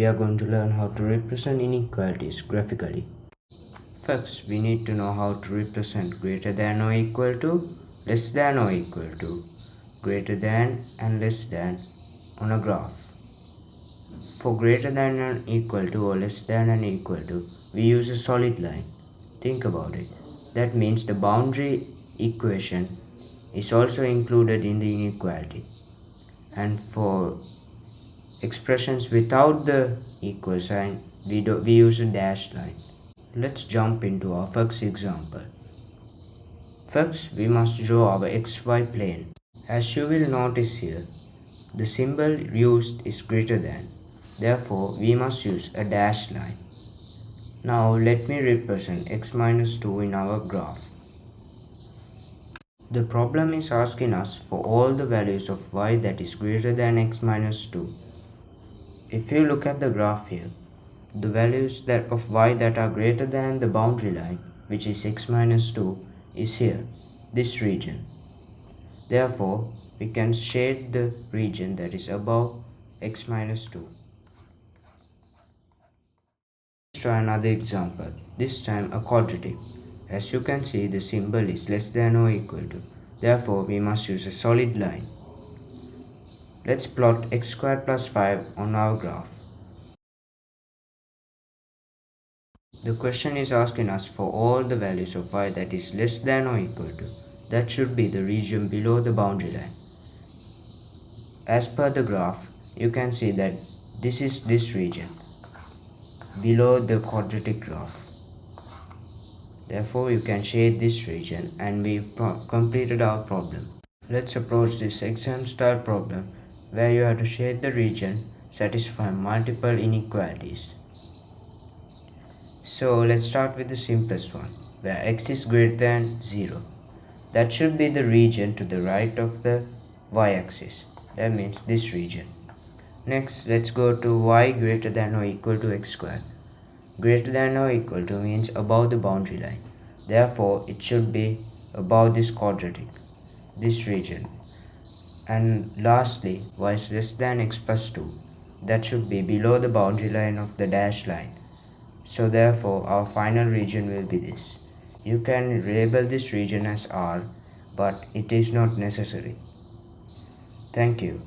we are going to learn how to represent inequalities graphically. First, we need to know how to represent greater than or equal to, less than or equal to, greater than and less than on a graph. For greater than and equal to or less than and equal to, we use a solid line. Think about it. That means the boundary equation is also included in the inequality. And for expressions without the equal sign, we use a dashed line. Let's jump into our first example. First, we must draw our xy plane. As you will notice here, the symbol used is greater than. Therefore, we must use a dashed line. Now, let me represent x minus 2 in our graph. The problem is asking us for all the values of y that is greater than x minus 2. If you look at the graph here, the values of y that are greater than the boundary line, which is x minus 2, is here, this region. Therefore, we can shade the region that is above x minus 2. Let's try another example, this time a quadratic. As you can see, the symbol is less than or equal to. Therefore, we must use a solid line. Let's plot x squared plus 5 on our graph. The question is asking us for all the values of y that is less than or equal to. That should be the region below the boundary line. As per the graph, you can see that this is this region below the quadratic graph. Therefore, you can shade this region and we've completed our problem. Let's approach this exam style problem where you have to shade the region satisfying multiple inequalities. So let's start with the simplest one, where x is greater than 0. That should be the region to the right of the y-axis. That means this region. Next, let's go to y greater than or equal to x squared. Greater than or equal to means above the boundary line. Therefore, it should be above this quadratic, this region. And lastly, y is less than x plus 2. That should be below the boundary line of the dashed line. So therefore, our final region will be this. You can label this region as R, but it is not necessary. Thank you.